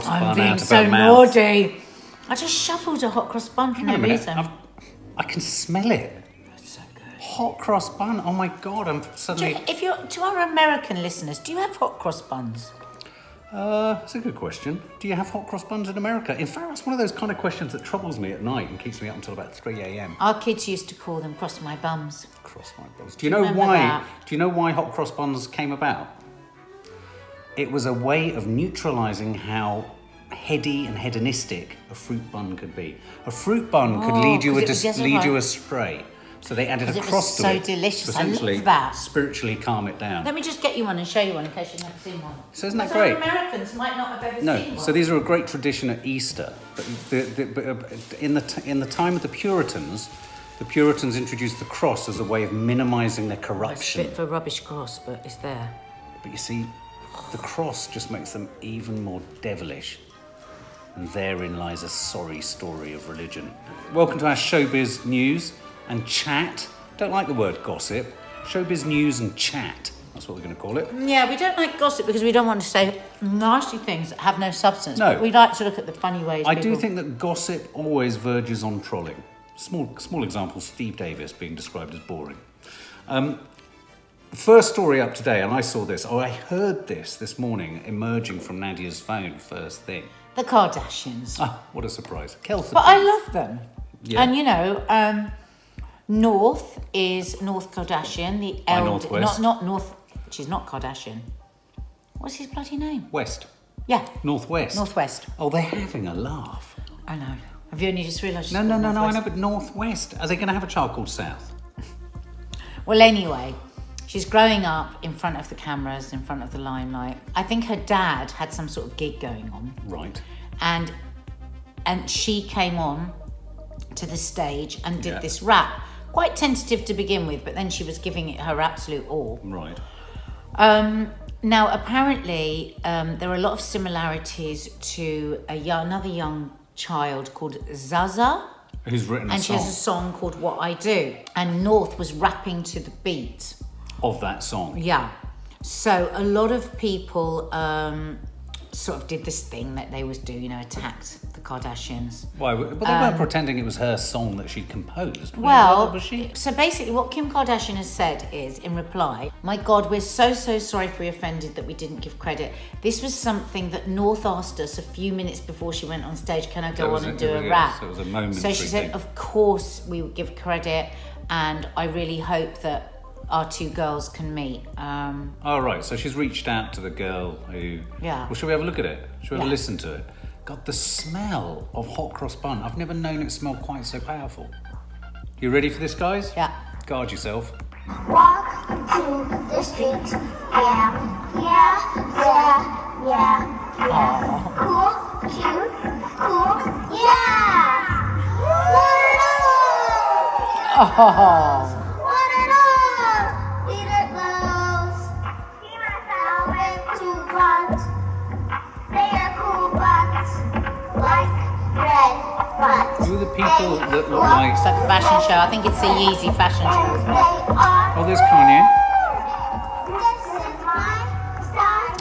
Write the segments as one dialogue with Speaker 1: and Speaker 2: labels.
Speaker 1: cross
Speaker 2: I'm
Speaker 1: bun
Speaker 2: being
Speaker 1: out of
Speaker 2: so
Speaker 1: her mouth.
Speaker 2: naughty. I just shuffled a hot cross bun for
Speaker 1: Hang
Speaker 2: no
Speaker 1: on a minute.
Speaker 2: reason.
Speaker 1: I can smell it.
Speaker 2: It's so good.
Speaker 1: Hot cross bun. Oh my God! I'm suddenly.
Speaker 2: To our American listeners, do you have hot cross buns?
Speaker 1: That's a good question. Do you have hot cross buns in America? In fact, that's one of those kind of questions that troubles me at night and keeps me up until about 3 a.m.
Speaker 2: Our kids used to call them cross my bums.
Speaker 1: Cross my buns. Do you know why? Do you know why hot cross buns came about? It was a way of neutralising how heady and hedonistic a fruit bun could be. A fruit bun could lead you astray. So they added a cross to it.
Speaker 2: So delicious.
Speaker 1: To essentially
Speaker 2: I love that.
Speaker 1: spiritually calm it down.
Speaker 2: Let me just get you one and show you one in case you've never seen one.
Speaker 1: So isn't that
Speaker 2: Because
Speaker 1: great?
Speaker 2: Americans might not have ever seen one.
Speaker 1: No, so these are a great tradition at Easter. But in the time of the Puritans introduced the cross as a way of minimising their corruption.
Speaker 2: It's a bit of a rubbish cross, but it's there.
Speaker 1: But you see, the cross just makes them even more devilish. And therein lies a sorry story of religion. Welcome to our showbiz news and chat. Don't like the word gossip. Showbiz news and chat. That's what we're going to call it.
Speaker 2: Yeah, we don't like gossip because we don't want to say nasty things that have no substance.
Speaker 1: No.
Speaker 2: But we like to look at the funny ways.
Speaker 1: I do think that gossip always verges on trolling. Small example, Steve Davis being described as boring. First story up today, and I saw this. I heard this morning emerging from Nadia's phone first thing.
Speaker 2: The Kardashians.
Speaker 1: Ah, what a surprise. Kelth.
Speaker 2: But I love them.
Speaker 1: Yeah.
Speaker 2: And you know, North is North Kardashian, the
Speaker 1: Northwest.
Speaker 2: not North. She's not Kardashian. What's his bloody name?
Speaker 1: West.
Speaker 2: Yeah.
Speaker 1: Northwest.
Speaker 2: Northwest.
Speaker 1: Oh, they're having a laugh.
Speaker 2: I know. Have you only just realised?
Speaker 1: No, I know, but Northwest. Are they going to have a child called South?
Speaker 2: Well, anyway, she's growing up in front of the cameras, in front of the limelight. I think her dad had some sort of gig going on.
Speaker 1: Right.
Speaker 2: And she came on to the stage and did this rap. Quite tentative to begin with, but then she was giving it her absolute all.
Speaker 1: Right.
Speaker 2: Now, apparently, there are a lot of similarities to another young child called Zaza.
Speaker 1: Who's written a song.
Speaker 2: And she has a song called What I Do. And North was rapping to the beat.
Speaker 1: Of that song.
Speaker 2: Yeah. So a lot of people sort of did this thing that they always do, you know, attacked the Kardashians.
Speaker 1: Why? But they weren't pretending it was her song that she'd composed.
Speaker 2: Well,
Speaker 1: was she?
Speaker 2: So basically what Kim Kardashian has said is, in reply, my God, we're so sorry if we offended that we didn't give credit. This was something that North asked us a few minutes before she went on stage, can I go on and do a rap?
Speaker 1: So it was a momentary
Speaker 2: So she said,
Speaker 1: thing.
Speaker 2: of course we would give credit, and I really hope that our two girls can meet.
Speaker 1: Oh, right. So she's reached out to the girl who...
Speaker 2: Yeah.
Speaker 1: Well, shall we have a look at it? Shall we have a
Speaker 2: Yeah.
Speaker 1: listen to it? God, the smell of hot cross bun. I've never known it smell quite so powerful. You ready for this, guys?
Speaker 2: Yeah.
Speaker 1: Guard yourself.
Speaker 3: Walk to the streets, yeah. Cool, cute, cool, yeah.
Speaker 2: Oh.
Speaker 1: Who are the people that look like...
Speaker 2: It's like a fashion show. I think it's a Yeezy fashion show.
Speaker 1: Oh, there's Kanye.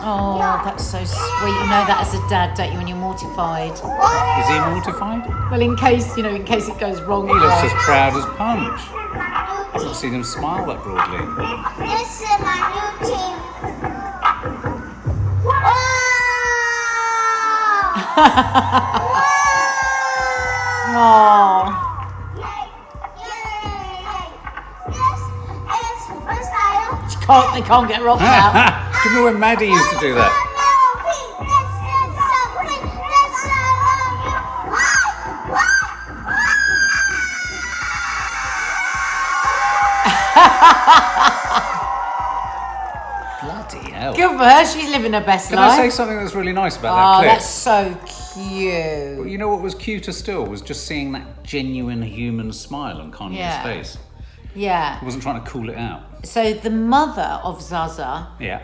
Speaker 2: Oh, that's so sweet. You know that as a dad, don't you, when you're mortified?
Speaker 1: Is he mortified?
Speaker 2: Well, in case it goes wrong.
Speaker 1: He looks as proud as Punch. I haven't seen him smile that broadly.
Speaker 3: This is my new team.
Speaker 2: Oh. They can't get her off now.
Speaker 1: Do you remember when Maddie used to do that? Bloody hell.
Speaker 2: Good for her. She's living her best
Speaker 1: Can
Speaker 2: life.
Speaker 1: I say something that's really nice about that clip?
Speaker 2: That's so cute.
Speaker 1: Well, you know what was cuter still was just seeing that genuine human smile on Kanye's face.
Speaker 2: Yeah.
Speaker 1: He wasn't trying to cool it out.
Speaker 2: So the mother of Zaza.
Speaker 1: Yeah.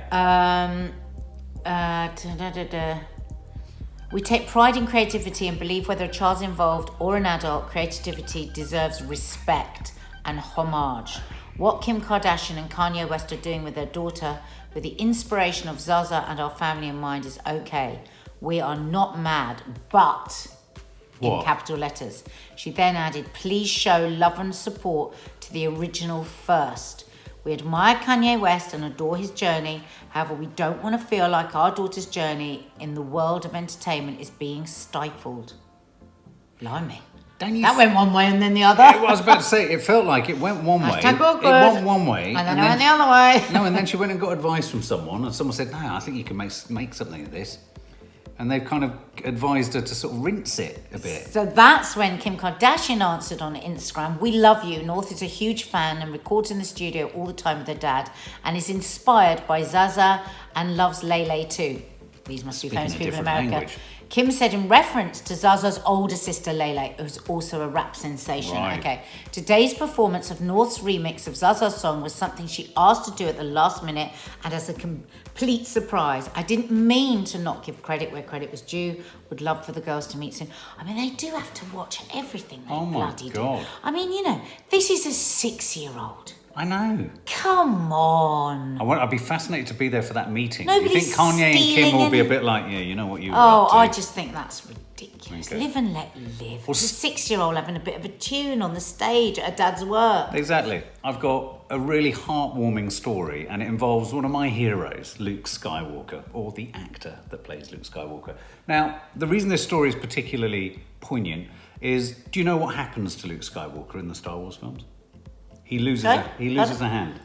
Speaker 2: We take pride in creativity and believe whether a child's involved or an adult, creativity deserves respect and homage. What Kim Kardashian and Kanye West are doing with their daughter, with the inspiration of Zaza and our family in mind, is okay. We are not mad, but in
Speaker 1: What?
Speaker 2: capital letters. She then added, please show love and support to the original first. We admire Kanye West and adore his journey. However, we don't want to feel like our daughter's journey in the world of entertainment is being stifled. Blimey. That went one way and then the other.
Speaker 1: I was about to say, it felt like it went one way.
Speaker 2: Hashtag awkward.
Speaker 1: It went one way.
Speaker 2: And then it went the other way.
Speaker 1: No, and then she went and got advice from someone, and someone said, no, I think you can make something of this. And they've kind of advised her to sort of rinse it a bit.
Speaker 2: So that's when Kim Kardashian answered on Instagram, we love you. North is a huge fan and records in the studio all the time with her dad and is inspired by Zaza and loves Lele too. These must be famous people in America.
Speaker 1: Language.
Speaker 2: Kim said in reference to Zaza's older sister Lele, who's also a rap sensation.
Speaker 1: Right.
Speaker 2: Okay. Today's performance of North's remix of Zaza's song was something she asked to do at the last minute and as a complete surprise. I didn't mean to not give credit where credit was due. Would love for the girls to meet soon. I mean, they do have to watch everything they bloody
Speaker 1: God.
Speaker 2: do. I mean, you know, this is a 6-year-old.
Speaker 1: I know.
Speaker 2: Come on.
Speaker 1: I'd be fascinated to be there for that meeting.
Speaker 2: Nobody's
Speaker 1: You think Kanye and Kim
Speaker 2: stealing
Speaker 1: will be a
Speaker 2: any-
Speaker 1: bit like, yeah, you know what you were
Speaker 2: Oh,
Speaker 1: up to.
Speaker 2: I just think that's ridiculous.
Speaker 1: Okay.
Speaker 2: Live and let live.
Speaker 1: Well,
Speaker 2: It's a 6-year-old having a bit of a tune on the stage at her dad's work.
Speaker 1: Exactly. I've got a really heartwarming story, and it involves one of my heroes, Luke Skywalker, or the actor that plays Luke Skywalker. Now, the reason this story is particularly poignant is, do you know what happens to Luke Skywalker in the Star Wars films? He loses
Speaker 2: Sorry?
Speaker 1: a hand.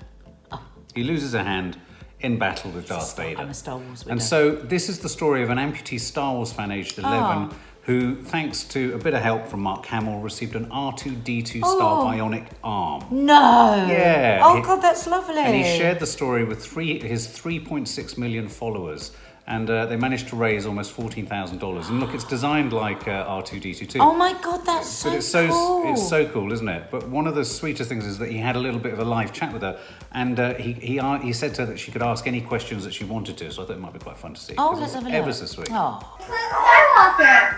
Speaker 1: He loses a hand in battle with Darth Vader.
Speaker 2: I'm a Star Wars widow.
Speaker 1: And so this is the story of an amputee Star Wars fan aged 11 who, thanks to a bit of help from Mark Hamill, received an R2-D2 style bionic arm.
Speaker 2: No.
Speaker 1: Yeah.
Speaker 2: Oh, God, that's lovely.
Speaker 1: And he shared the story with his 3.6 million followers. And they managed to raise almost $14,000. And look, it's designed like R2-D2 too.
Speaker 2: Oh my God, that's so
Speaker 1: But
Speaker 2: cool.
Speaker 1: it's so cool, isn't it? But one of the sweetest things is that he had a little bit of a live chat with her, and he said to her that she could ask any questions that she wanted to. So I thought it might be quite fun to see.
Speaker 2: Oh,
Speaker 1: 'cause
Speaker 2: let's
Speaker 1: it's
Speaker 2: have a look.
Speaker 1: ever so sweet.
Speaker 2: Oh.
Speaker 3: Skywalker.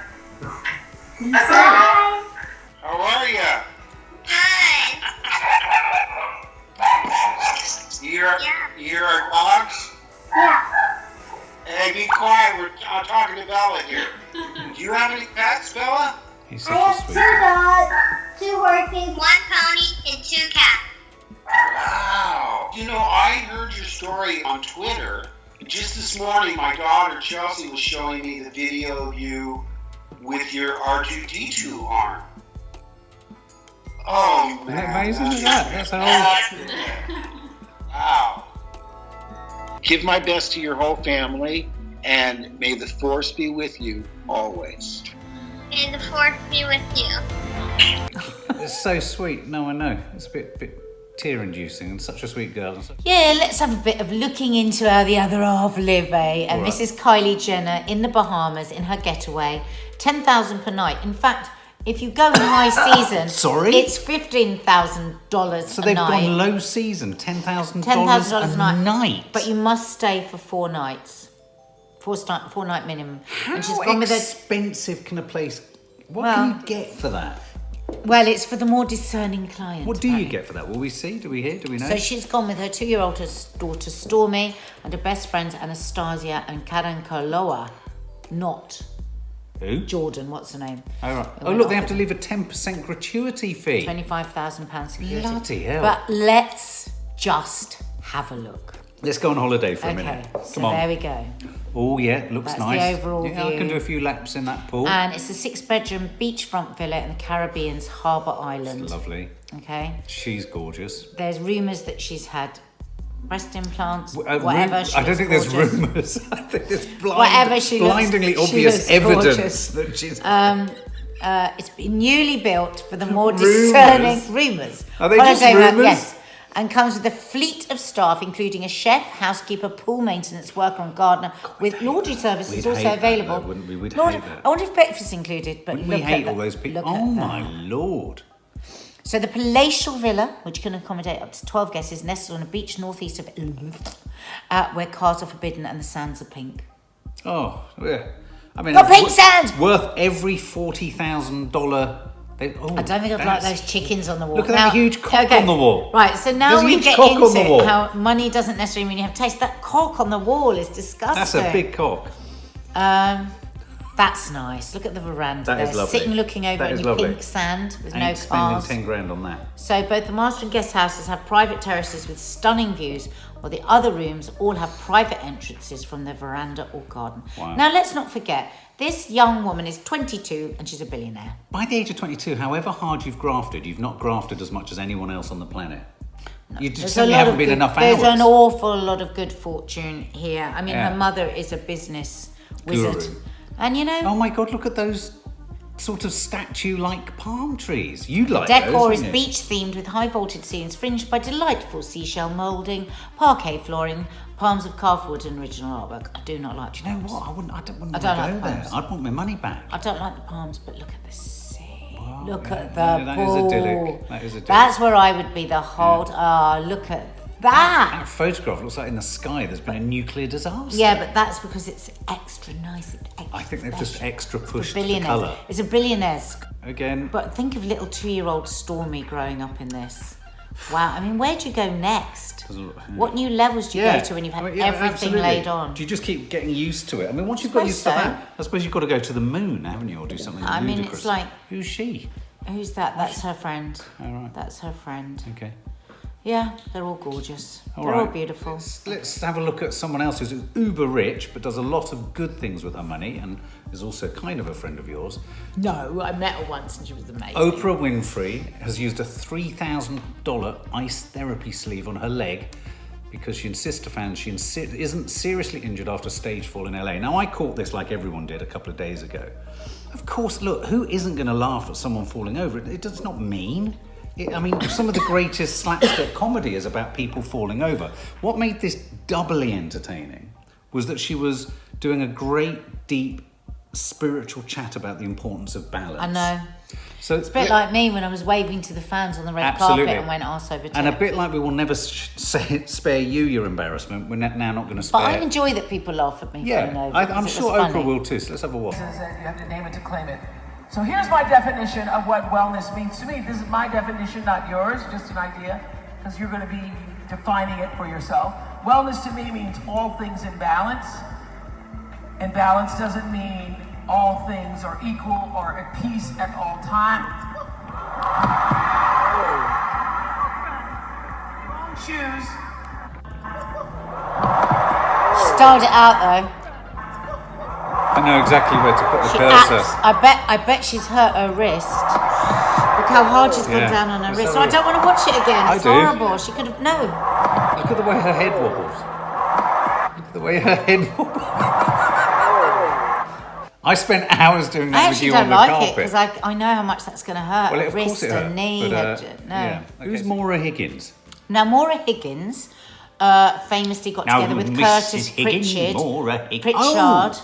Speaker 3: Hi.
Speaker 4: How are ya?
Speaker 3: Hi.
Speaker 4: You're our dogs?
Speaker 3: Yeah.
Speaker 4: Hey, be quiet. I'm talking to Bella here. Do you have any pets, Bella?
Speaker 1: He's
Speaker 3: I
Speaker 1: such a
Speaker 3: have 2
Speaker 1: sweet.
Speaker 3: dogs, 2 working, 1 pony, and 2 cats.
Speaker 4: Wow. You know, I heard your story on Twitter. Just this morning, my daughter Chelsea was showing me the video of you with your R2-D2 arm. Oh,
Speaker 1: Isn't it
Speaker 4: man.
Speaker 1: amazing? Look at that. That's how
Speaker 4: Wow. Give my best to your whole family, and may the force be with you always.
Speaker 3: May the force be with you.
Speaker 1: it's so sweet. No, I know. It's a bit tear-inducing, and such a sweet girl.
Speaker 2: Yeah, let's have a bit of looking into how the other half live, eh? And
Speaker 1: All
Speaker 2: this
Speaker 1: right.
Speaker 2: is Kylie Jenner in the Bahamas in her getaway. $10,000 per night. In fact, if you go in high season,
Speaker 1: Sorry?
Speaker 2: it's $15,000
Speaker 1: So
Speaker 2: a
Speaker 1: they've
Speaker 2: night.
Speaker 1: gone low season, $10,000
Speaker 2: $10,000
Speaker 1: a
Speaker 2: a night.
Speaker 1: night.
Speaker 2: But you must stay for 4 nights. 4 night minimum. And she's
Speaker 1: How
Speaker 2: gone with her.
Speaker 1: expensive can a place... What
Speaker 2: Well-
Speaker 1: can you get for that?
Speaker 2: Well, it's for the more discerning client.
Speaker 1: What do you
Speaker 2: apparently.
Speaker 1: get for that? Will we see? Do we hear? Do we know?
Speaker 2: So she's gone with her 2-year-old daughter Stormy and her best friends Anastasia and Karen Koloa. Not
Speaker 1: Who?
Speaker 2: Jordan, what's her name?
Speaker 1: Oh, right.
Speaker 2: Who
Speaker 1: Oh,
Speaker 2: went
Speaker 1: look, they
Speaker 2: off
Speaker 1: have to leave a 10% gratuity fee.
Speaker 2: £25,000 security.
Speaker 1: Bloody hell.
Speaker 2: But let's just have a look.
Speaker 1: Let's go on holiday for a
Speaker 2: Okay,
Speaker 1: minute.
Speaker 2: so
Speaker 1: Come on.
Speaker 2: there we go.
Speaker 1: Oh, yeah, looks
Speaker 2: That's
Speaker 1: nice.
Speaker 2: the overall
Speaker 1: yeah, I
Speaker 2: view.
Speaker 1: can do a few laps in that pool.
Speaker 2: And it's a 6-bedroom beachfront villa in the Caribbean's Harbour Island.
Speaker 1: Lovely.
Speaker 2: Okay.
Speaker 1: She's gorgeous.
Speaker 2: There's rumours that she's had breast implants,
Speaker 1: Whatever.
Speaker 2: whatever. She
Speaker 1: I don't
Speaker 2: looks
Speaker 1: think there's
Speaker 2: gorgeous.
Speaker 1: rumours. I think there's
Speaker 2: Whatever she looks-
Speaker 1: blindingly
Speaker 2: she
Speaker 1: obvious
Speaker 2: looks
Speaker 1: evidence
Speaker 2: gorgeous.
Speaker 1: that she's.
Speaker 2: It's been newly built for the more
Speaker 1: Rumours?
Speaker 2: discerning rumours.
Speaker 1: Are they just
Speaker 2: Holiday Home,
Speaker 1: rumours?
Speaker 2: Yes. And comes with a fleet of staff, including a chef, housekeeper, pool maintenance worker, and gardener, with laundry services
Speaker 1: We'd
Speaker 2: also
Speaker 1: hate that,
Speaker 2: available.
Speaker 1: though, wouldn't we? We'd
Speaker 2: Laundry-
Speaker 1: hate that.
Speaker 2: I wonder if breakfast's included, but
Speaker 1: Wouldn't we
Speaker 2: look
Speaker 1: hate
Speaker 2: at
Speaker 1: all
Speaker 2: that.
Speaker 1: those people?
Speaker 2: Look at
Speaker 1: Oh,
Speaker 2: that.
Speaker 1: my Lord.
Speaker 2: So the palatial villa, which can accommodate up to 12 guests, is nestled on a beach northeast of where cars are forbidden and the sands are pink.
Speaker 1: Oh, yeah. I mean,
Speaker 2: Got
Speaker 1: it's
Speaker 2: pink sand!
Speaker 1: worth every $40,000. I
Speaker 2: I don't think I'd like those chickens on the wall.
Speaker 1: Look at that huge cock on the wall.
Speaker 2: Right, so now
Speaker 1: There's a
Speaker 2: we
Speaker 1: huge
Speaker 2: get
Speaker 1: cock on the
Speaker 2: into
Speaker 1: wall.
Speaker 2: how money doesn't necessarily mean you have taste. That cock on the wall is disgusting.
Speaker 1: That's a big cock.
Speaker 2: That's nice. Look at the veranda.
Speaker 1: That is
Speaker 2: there,
Speaker 1: lovely.
Speaker 2: sitting looking over
Speaker 1: That
Speaker 2: at
Speaker 1: is
Speaker 2: your
Speaker 1: lovely.
Speaker 2: pink sand with
Speaker 1: Ain't
Speaker 2: no
Speaker 1: spending
Speaker 2: cars.
Speaker 1: 10 grand on that.
Speaker 2: So both the master and guest houses have private terraces with stunning views, while the other rooms all have private entrances from their veranda or garden.
Speaker 1: Wow.
Speaker 2: Now let's not forget, this young woman is 22 and she's a billionaire.
Speaker 1: By the age of 22, however hard you've not grafted as much as anyone else on the planet. You just certainly haven't been enough hours.
Speaker 2: There's an awful lot of good fortune here. I mean,
Speaker 1: Yeah.
Speaker 2: her mother is a business wizard.
Speaker 1: Guru.
Speaker 2: And you know,
Speaker 1: Oh my God, look at those sort of statue-like palm trees. You'd like
Speaker 2: decor
Speaker 1: those,
Speaker 2: is
Speaker 1: wouldn't you?
Speaker 2: beach themed with high vaulted ceilings fringed by delightful seashell moulding, parquet flooring, palms of carved wood and original artwork. I do not like.
Speaker 1: Do you know what? I don't want to
Speaker 2: I don't
Speaker 1: go
Speaker 2: like
Speaker 1: there.
Speaker 2: palms.
Speaker 1: I'd want my money back.
Speaker 2: I don't like the palms, but look at the sea.
Speaker 1: Wow,
Speaker 2: look
Speaker 1: yeah,
Speaker 2: at the
Speaker 1: yeah, that is
Speaker 2: pool.
Speaker 1: idyllic. That is idyllic.
Speaker 2: That's where I would be the whole. Look at that.
Speaker 1: That photograph looks like in the sky there's been a nuclear disaster.
Speaker 2: Yeah, but that's because it's extra nice. Extra
Speaker 1: I think they've just
Speaker 2: special.
Speaker 1: extra pushed
Speaker 2: For
Speaker 1: the
Speaker 2: billionaires.
Speaker 1: colour.
Speaker 2: It's a billionaire's.
Speaker 1: Again,
Speaker 2: But think of little 2-year-old Stormy growing up in this. Wow. I mean, where do you go next? What new levels do you go to when you've had everything
Speaker 1: absolutely.
Speaker 2: laid on?
Speaker 1: Do you just keep getting used to it? I mean, once you've got
Speaker 2: suppose
Speaker 1: used to
Speaker 2: so.
Speaker 1: that, I suppose you've got to go to the moon, haven't you, or do something
Speaker 2: I mean,
Speaker 1: ludicrous.
Speaker 2: it's like-
Speaker 1: Who's she?
Speaker 2: Who's that? That's her friend.
Speaker 1: All right.
Speaker 2: That's her friend.
Speaker 1: Okay.
Speaker 2: Yeah, they're all gorgeous.
Speaker 1: All
Speaker 2: They're
Speaker 1: right.
Speaker 2: all beautiful.
Speaker 1: Let's have a look at someone else who's uber rich, but does a lot of good things with her money, and is also kind of a friend of yours.
Speaker 2: No, I met her once and she was amazing.
Speaker 1: Oprah Winfrey has used a $3,000 ice therapy sleeve on her leg because she insists to fans she isn't seriously injured after stage fall in LA. Now, I caught this like everyone did a couple of days ago. Of course, look, who isn't going to laugh at someone falling over? It does not mean. I mean, some of the greatest slapstick comedy is about people falling over. What made this doubly entertaining was that she was doing a great, deep, spiritual chat about the importance of balance.
Speaker 2: I know.
Speaker 1: So
Speaker 2: It's a bit like me when I was waving to the fans on the red
Speaker 1: Absolutely.
Speaker 2: carpet and went arse over
Speaker 1: And a
Speaker 2: tip.
Speaker 1: bit like we will never spare you your embarrassment, we're now not going to spare.
Speaker 2: But I enjoy that people laugh at me falling
Speaker 1: Yeah,
Speaker 2: over.
Speaker 1: I'm
Speaker 2: because it
Speaker 1: sure
Speaker 2: was
Speaker 1: Oprah
Speaker 2: funny.
Speaker 1: will too. So let's have a watch.
Speaker 5: You have to name it to claim it. So here's my definition of what wellness means to me. This is my definition, not yours, just an idea, because you're going to be defining it for yourself. Wellness to me means all things in balance, and balance doesn't mean all things are equal or at peace at all times. Wrong shoes.
Speaker 2: Styled it out though.
Speaker 1: I know exactly where to put the cursor.
Speaker 2: I bet she's hurt her wrist. Look how hard she's gone
Speaker 1: Yeah.
Speaker 2: down on her
Speaker 1: Let's
Speaker 2: wrist.
Speaker 1: have
Speaker 2: So
Speaker 1: a
Speaker 2: I don't want to watch it again.
Speaker 1: I
Speaker 2: It's
Speaker 1: do.
Speaker 2: horrible. She could have no.
Speaker 1: Look at the way her head wobbles. Look at the way her head wobbles. I spent hours doing that
Speaker 2: I
Speaker 1: with
Speaker 2: actually
Speaker 1: you
Speaker 2: don't
Speaker 1: on the
Speaker 2: like it
Speaker 1: carpet.
Speaker 2: because I know how much that's going to hurt.
Speaker 1: Well, of
Speaker 2: wrist
Speaker 1: course it hurt.
Speaker 2: and knee.
Speaker 1: but,
Speaker 2: no.
Speaker 1: yeah. Who's Maura Higgins?
Speaker 2: Now Maura Higgins famously got
Speaker 1: Now,
Speaker 2: together with
Speaker 1: Mrs.
Speaker 2: Curtis
Speaker 1: Higgins,
Speaker 2: Pritchard.
Speaker 1: Maura Higgins.
Speaker 2: Pritchard.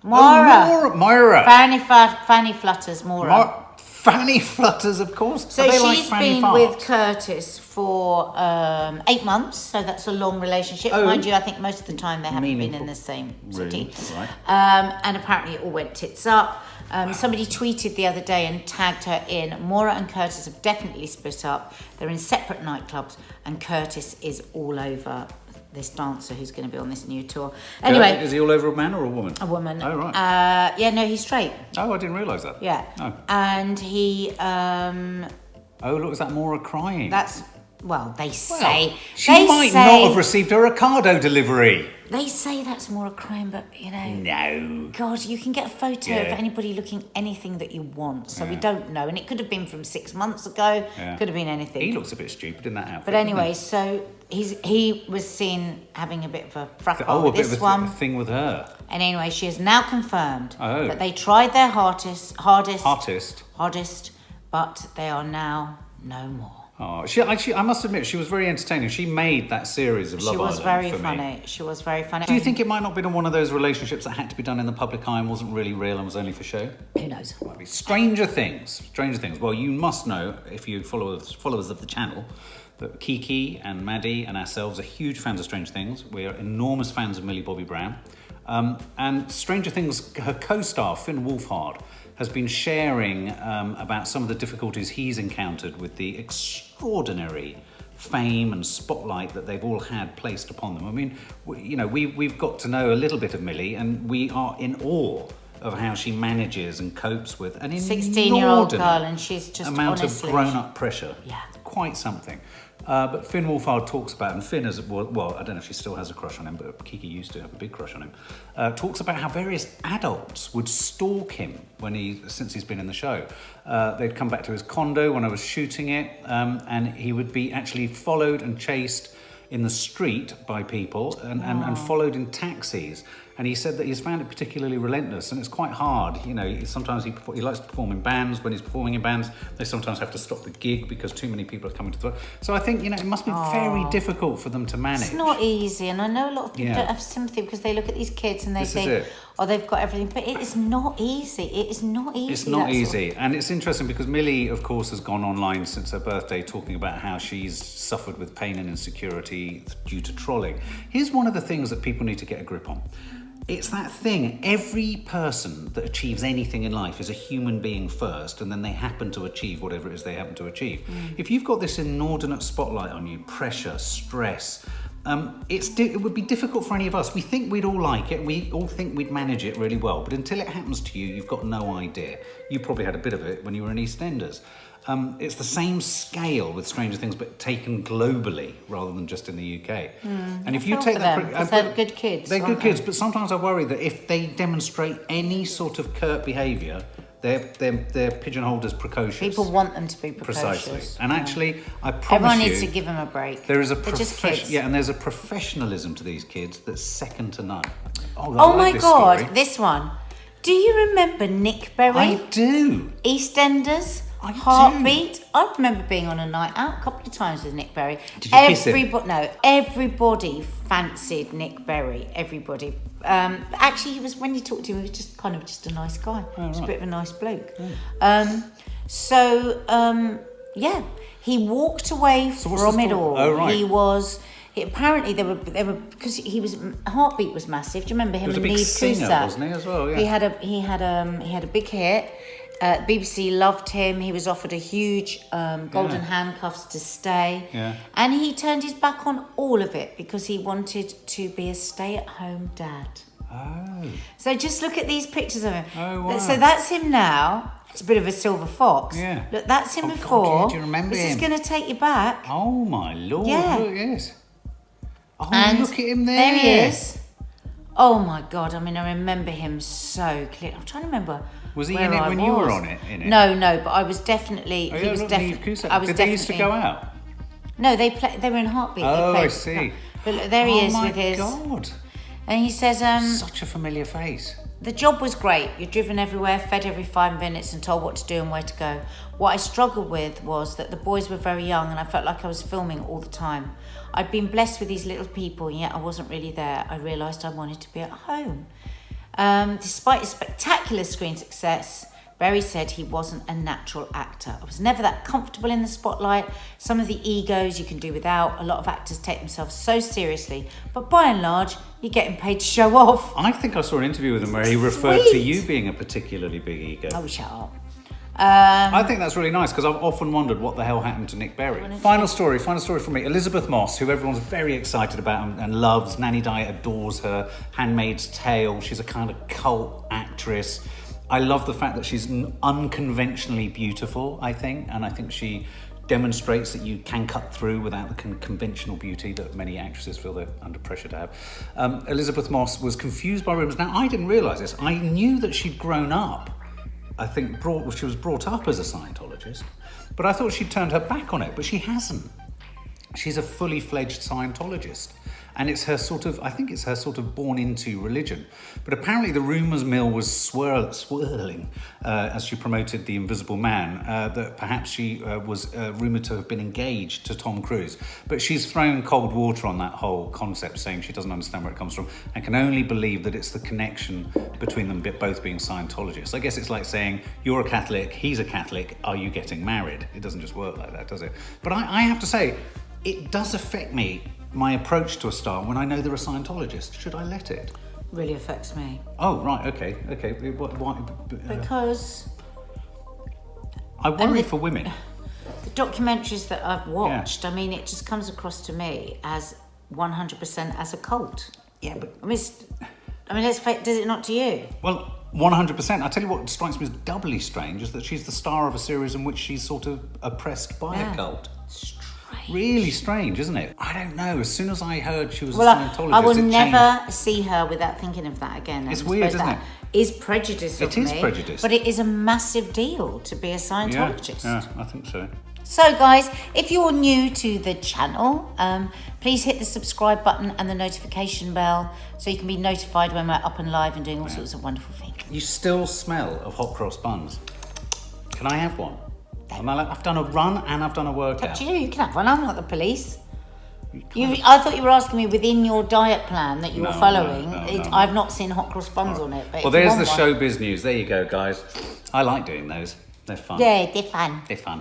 Speaker 1: Oh, Maura.
Speaker 2: Fanny Flutters Maura.
Speaker 1: Fanny Flutters, of course.
Speaker 2: So
Speaker 1: Are they
Speaker 2: she's
Speaker 1: like Fanny
Speaker 2: been with
Speaker 1: Farts?
Speaker 2: Curtis for 8 months, so that's a long relationship.
Speaker 1: Oh.
Speaker 2: Mind you, I think most of the time they haven't been
Speaker 1: Meaningful.
Speaker 2: in the same city.
Speaker 1: Right.
Speaker 2: And apparently it all went tits up. Somebody tweeted the other day and tagged her in. Maura and Curtis have definitely split up. They're in separate nightclubs, and Curtis is all over this dancer who's going to be on this new tour. Anyway,
Speaker 1: Is he all over a man or a woman?
Speaker 2: a woman.
Speaker 1: Oh, right.
Speaker 2: Yeah, no, he's straight.
Speaker 1: Oh, I didn't realise that.
Speaker 2: Yeah.
Speaker 1: Oh.
Speaker 2: And he,
Speaker 1: Oh, look, is that Maura crying?
Speaker 2: that's, well, they say.
Speaker 1: She
Speaker 2: they
Speaker 1: might
Speaker 2: say,
Speaker 1: not have received a Ricardo delivery.
Speaker 2: They say that's more a crime, but you know.
Speaker 1: No.
Speaker 2: God, you can get a photo
Speaker 1: Yeah.
Speaker 2: of anybody looking anything that you want, so we
Speaker 1: Yeah.
Speaker 2: don't know. And it could have been from 6 months ago,
Speaker 1: Yeah.
Speaker 2: could have been anything.
Speaker 1: He looks a bit stupid in that outfit.
Speaker 2: But anyway, so he was seen having a bit of a fracas
Speaker 1: Oh, a
Speaker 2: with
Speaker 1: bit
Speaker 2: this
Speaker 1: of a
Speaker 2: one.
Speaker 1: thing with her.
Speaker 2: And anyway, she has now confirmed
Speaker 1: Oh.
Speaker 2: that they tried their hardest,
Speaker 1: Artist.
Speaker 2: but they are now no more.
Speaker 1: Oh, I must admit, she was very entertaining. She made that series of Love
Speaker 2: She was
Speaker 1: Island
Speaker 2: very
Speaker 1: for me.
Speaker 2: funny. She was very funny.
Speaker 1: Do you think it might not have been one of those relationships that had to be done in the public eye and wasn't really real and was only for show?
Speaker 2: Who knows?
Speaker 1: Might be. Stranger Things. Well, you must know, if you followers of the channel, that Kiki and Maddie and ourselves are huge fans of Stranger Things. We are enormous fans of Millie Bobby Brown. And Stranger Things, her co-star, Finn Wolfhard, has been sharing about some of the difficulties he's encountered with the extraordinary fame and spotlight that they've all had placed upon them. I mean, we've got to know a little bit of Millie, and we are in awe of how she manages and copes with an
Speaker 2: 16-year-old girl,
Speaker 1: inordinate
Speaker 2: and she's just
Speaker 1: amount
Speaker 2: honestly,
Speaker 1: of grown-up pressure.
Speaker 2: Yeah.
Speaker 1: Quite something. But Finn Wolfhard talks about, and Finn is, well, I don't know if she still has a crush on him, but Kiki used to have a big crush on him, talks about how various adults would stalk him since he's been in the show. They'd come back to his condo when I was shooting it, and he would be actually followed and chased in the street by people and followed in taxis. And he said that he's found it particularly relentless, and it's quite hard. You know, sometimes he likes to perform in bands. When he's performing in bands, they sometimes have to stop the gig because too many people are coming to the... So I think, you know, it must be very difficult for them to manage.
Speaker 2: It's not easy, and I know a lot of people don't have sympathy because they look at these kids and they think, oh, they've got everything, but it is not easy. It is not easy.
Speaker 1: It's not easy, and it's interesting because Millie, of course, has gone online since her birthday talking about how she's suffered with pain and insecurity due to trolling. Here's one of the things that people need to get a grip on. It's that thing, every person that achieves anything in life is a human being first, and then they happen to achieve whatever it is they happen to achieve. If you've got this inordinate spotlight on you, pressure, stress, it would be difficult for any of us. We think we'd all like it, we all think we'd manage it really well, but until it happens to you, you've got no idea. You probably had a bit of it when you were in EastEnders. It's the same scale with Stranger Things, but taken globally rather than just in the UK. And if you take that,
Speaker 2: they're good kids.
Speaker 1: They're good kids, but sometimes I worry that if they demonstrate any sort of curt behaviour, they're pigeonholed as precocious.
Speaker 2: People want them to be precocious.
Speaker 1: Precisely. And actually, I promise
Speaker 2: everyone needs to give them a break.
Speaker 1: There is and there's a professionalism to these kids that's second to none. Oh
Speaker 2: my God, this one. Do you remember Nick Berry?
Speaker 1: I do.
Speaker 2: EastEnders.
Speaker 1: I
Speaker 2: Heartbeat.
Speaker 1: do.
Speaker 2: I remember being on a night out a couple of times with Nick Berry.
Speaker 1: Did you kiss him?
Speaker 2: No, everybody fancied Nick Berry. Everybody. Actually, he was, when you talked to him, he was just kind of just a nice guy. He was a bit of a nice bloke. Yeah, he walked away from it all.
Speaker 1: Oh, right.
Speaker 2: Apparently they were because he was Heartbeat was massive. Do you remember him and Neve Cusack?
Speaker 1: He was a big singer, wasn't he, as well? Yeah.
Speaker 2: He had a big hit. BBC loved him. He was offered a huge golden handcuffs to stay.
Speaker 1: Yeah.
Speaker 2: And he turned his back on all of it because he wanted to be a stay-at-home dad.
Speaker 1: Oh.
Speaker 2: So just look at these pictures of him.
Speaker 1: Oh, wow.
Speaker 2: So that's him now. It's a bit of a silver fox.
Speaker 1: Yeah.
Speaker 2: Look, that's him before.
Speaker 1: God, yeah, do you remember
Speaker 2: this
Speaker 1: him?
Speaker 2: is going to take you back.
Speaker 1: Oh, my Lord.
Speaker 2: Yeah.
Speaker 1: Look, yes. Oh,
Speaker 2: and
Speaker 1: look at him there.
Speaker 2: There he is. Oh, my God. I mean, I remember him so clearly. I'm trying to remember.
Speaker 1: Was he in it when you were on it?
Speaker 2: No, but I was definitely.
Speaker 1: Did they used to go out?
Speaker 2: No, they were in Heartbeat.
Speaker 1: Oh, I see.
Speaker 2: But look, there he is with his.
Speaker 1: Oh my God!
Speaker 2: And he says,
Speaker 1: such a familiar face.
Speaker 2: The job was great. You're driven everywhere, fed every 5 minutes, and told what to do and where to go. What I struggled with was that the boys were very young, and I felt like I was filming all the time. I'd been blessed with these little people, and yet I wasn't really there. I realised I wanted to be at home. Despite his spectacular screen success, Berry said he wasn't a natural actor. I was never that comfortable in the spotlight. Some of the egos you can do without. A lot of actors take themselves so seriously, but by and large, you're getting paid to show off.
Speaker 1: I think I saw an interview with him where he referred to you being a particularly big ego.
Speaker 2: Oh, shut up.
Speaker 1: I think that's really nice because I've often wondered what the hell happened to Nick Berry. Final story from me. Elizabeth Moss, who everyone's very excited about and loves. Nanny Diet adores her. Handmaid's Tale. She's a kind of cult actress. I love the fact that she's unconventionally beautiful, I think, and I think she demonstrates that you can cut through without the conventional beauty that many actresses feel they're under pressure to have. Elizabeth Moss was confused by rumours. Now, I didn't realise this. I knew that she'd grown up. I think she was brought up as a Scientologist, but I thought she'd turned her back on it, but she hasn't. She's a fully fledged Scientologist. And it's her sort of born into religion. But apparently the rumours mill was swirling as she promoted The Invisible Man, that perhaps she was rumoured to have been engaged to Tom Cruise. But she's thrown cold water on that whole concept, saying she doesn't understand where it comes from and can only believe that it's the connection between them both being Scientologists. I guess it's like saying, you're a Catholic, he's a Catholic, are you getting married? It doesn't just work like that, does it? But I have to say, it does affect me, my approach to a star, when I know they're a Scientologist. Should I let it?
Speaker 2: Really affects me.
Speaker 1: Oh, right, okay. Why?
Speaker 2: Because
Speaker 1: I worry for women.
Speaker 2: The documentaries that I've watched, I mean, it just comes across to me as 100% as a cult.
Speaker 1: Yeah, but
Speaker 2: I mean, let's face, does it not to you?
Speaker 1: Well, 100%. I tell you what strikes me as doubly strange is that she's the star of a series in which she's sort of oppressed by a cult. Really strange, isn't it? I don't know. As soon as I heard she was a Scientologist,
Speaker 2: I will
Speaker 1: it
Speaker 2: never
Speaker 1: changed.
Speaker 2: see her without thinking of that again.
Speaker 1: It's weird, isn't it?
Speaker 2: Is prejudice of me.
Speaker 1: It is prejudice.
Speaker 2: But it is a massive deal to be a Scientologist.
Speaker 1: Yeah, I think so.
Speaker 2: So guys, if you're new to the channel, please hit the subscribe button and the notification bell so you can be notified when we're up and live and doing all sorts of wonderful things.
Speaker 1: You still smell of hot cross buns. Can I have one? I've done a run and I've done a workout.
Speaker 2: Up to you, you can have one. I'm not the police. I thought you were asking me within your diet plan that you were following.
Speaker 1: No.
Speaker 2: I've not seen hot cross buns on it. But
Speaker 1: Well, there's the showbiz news. There you go, guys. I like doing those. They're fun.
Speaker 2: Yeah, they're fun.
Speaker 1: They're fun.